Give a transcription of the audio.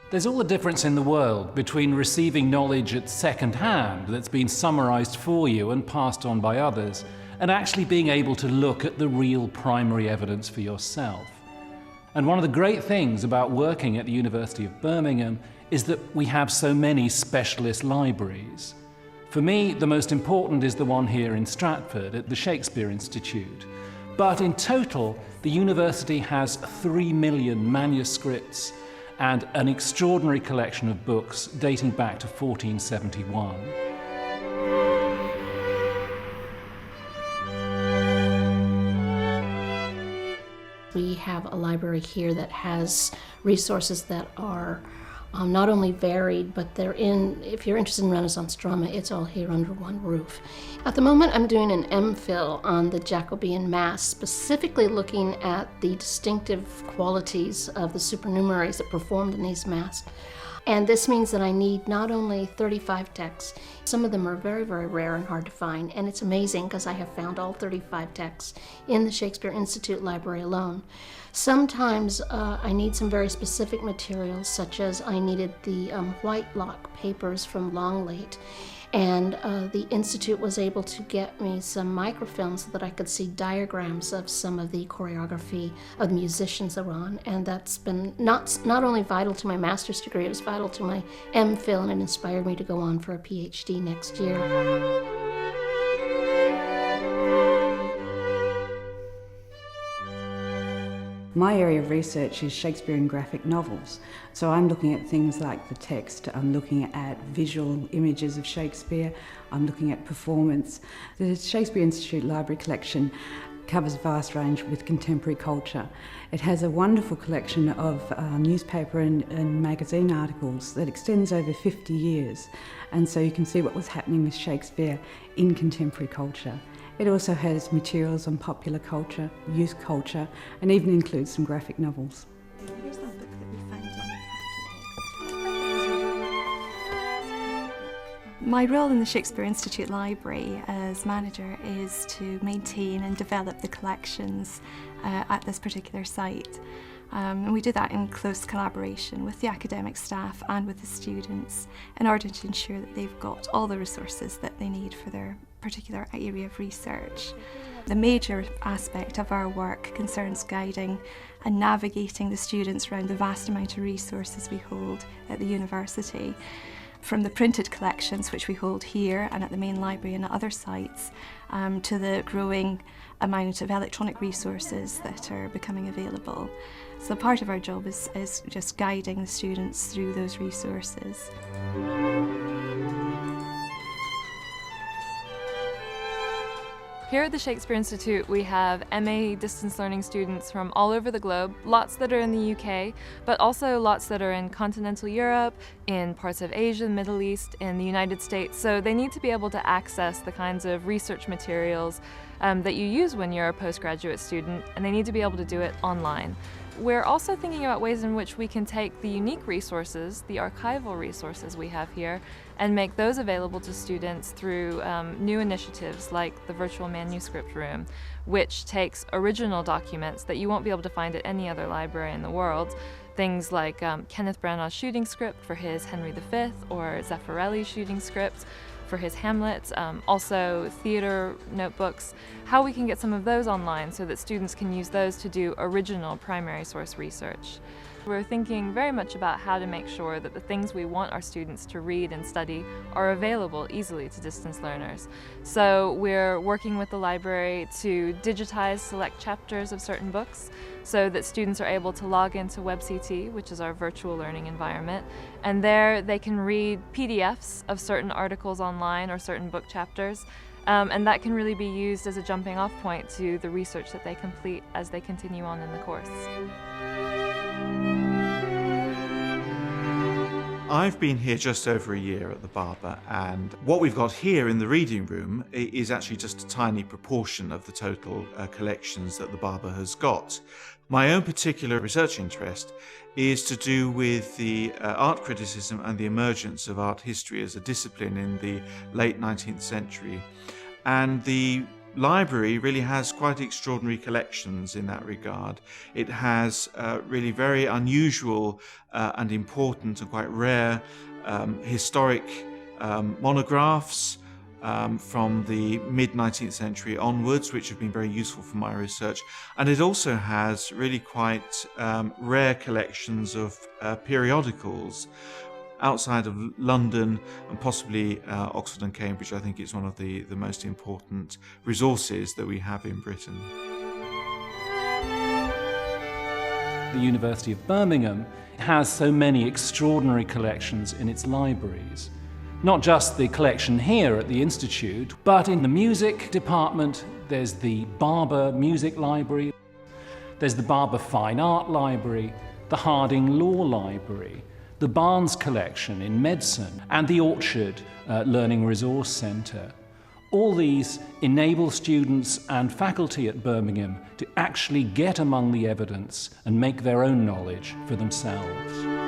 There's all the difference in the world between receiving knowledge at second hand that's been summarised for you and passed on by others, and actually being able to look at the real primary evidence for yourself. And one of the great things about working at the University of Birmingham is that we have so many specialist libraries. For me, the most important is the one here in Stratford at the Shakespeare Institute. But in total, the university has 3 million manuscripts and an extraordinary collection of books dating back to 1471. We have a library here that has resources that are not only varied, but if you're interested in Renaissance drama, it's all here under one roof. At the moment, I'm doing an MPhil on the Jacobean Mass, specifically looking at the distinctive qualities of the supernumeraries that performed in these Mass. And this means that I need not only 35 texts, some of them are very, very rare and hard to find, and it's amazing because I have found all 35 texts in the Shakespeare Institute Library alone. Sometimes I need some very specific materials, such as I needed the Whitelock papers from Longleat, and the Institute was able to get me some microfilms so that I could see diagrams of some of the choreography of the musicians that were on, and that's been not only vital to my master's degree, it was vital to my MPhil, and it inspired me to go on for a PhD next year. My area of research is Shakespearean graphic novels, so I'm looking at things like the text, I'm looking at visual images of Shakespeare, I'm looking at performance. The Shakespeare Institute Library collection covers a vast range with contemporary culture. It has a wonderful collection of newspaper and magazine articles that extends over 50 years, and so you can see what was happening with Shakespeare in contemporary culture. It also has materials on popular culture, youth culture, and even includes some graphic novels. Here's that book that we found in the catalog. My role in the Shakespeare Institute Library as manager is to maintain and develop the collections at this particular site. And we do that in close collaboration with the academic staff and with the students in order to ensure that they've got all the resources that they need for their particular area of research. The major aspect of our work concerns guiding and navigating the students around the vast amount of resources we hold at the university, from the printed collections which we hold here and at the main library and at other sites, to the growing amount of electronic resources that are becoming available. So part of our job is just guiding the students through those resources. Here at the Shakespeare Institute, we have MA distance learning students from all over the globe, lots that are in the UK, but also lots that are in continental Europe, in parts of Asia, the Middle East, in the United States. So they need to be able to access the kinds of research materials that you use when you're a postgraduate student, and they need to be able to do it online. We're also thinking about ways in which we can take the unique resources, the archival resources we have here, and make those available to students through new initiatives like the Virtual Manuscript Room, which takes original documents that you won't be able to find at any other library in the world. Things like Kenneth Branagh's shooting script for his Henry V, or Zeffirelli's shooting script for his Hamlet, also theater notebooks, how we can get some of those online so that students can use those to do original primary source research. We're thinking very much about how to make sure that the things we want our students to read and study are available easily to distance learners. So we're working with the library to digitize select chapters of certain books so that students are able to log into WebCT, which is our virtual learning environment, and there they can read PDFs of certain articles online or certain book chapters, and that can really be used as a jumping off point to the research that they complete as they continue on in the course. I've been here just over a year at the Barber, and what we've got here in the reading room is actually just a tiny proportion of the total collections that the Barber has got. My own particular research interest is to do with the art criticism and the emergence of art history as a discipline in the late 19th century, and the library really has quite extraordinary collections in that regard. It has really very unusual and important and quite rare historic monographs from the mid-19th century onwards, which have been very useful for my research. And it also has really quite rare collections of periodicals. Outside of London and possibly Oxford and Cambridge, I think it's one of the most important resources that we have in Britain. The University of Birmingham has so many extraordinary collections in its libraries. Not just the collection here at the Institute, but in the music department, there's the Barber Music Library, there's the Barber Fine Art Library, the Harding Law Library, the Barnes Collection in medicine, and the Orchard Learning Resource Centre. All these enable students and faculty at Birmingham to actually get among the evidence and make their own knowledge for themselves.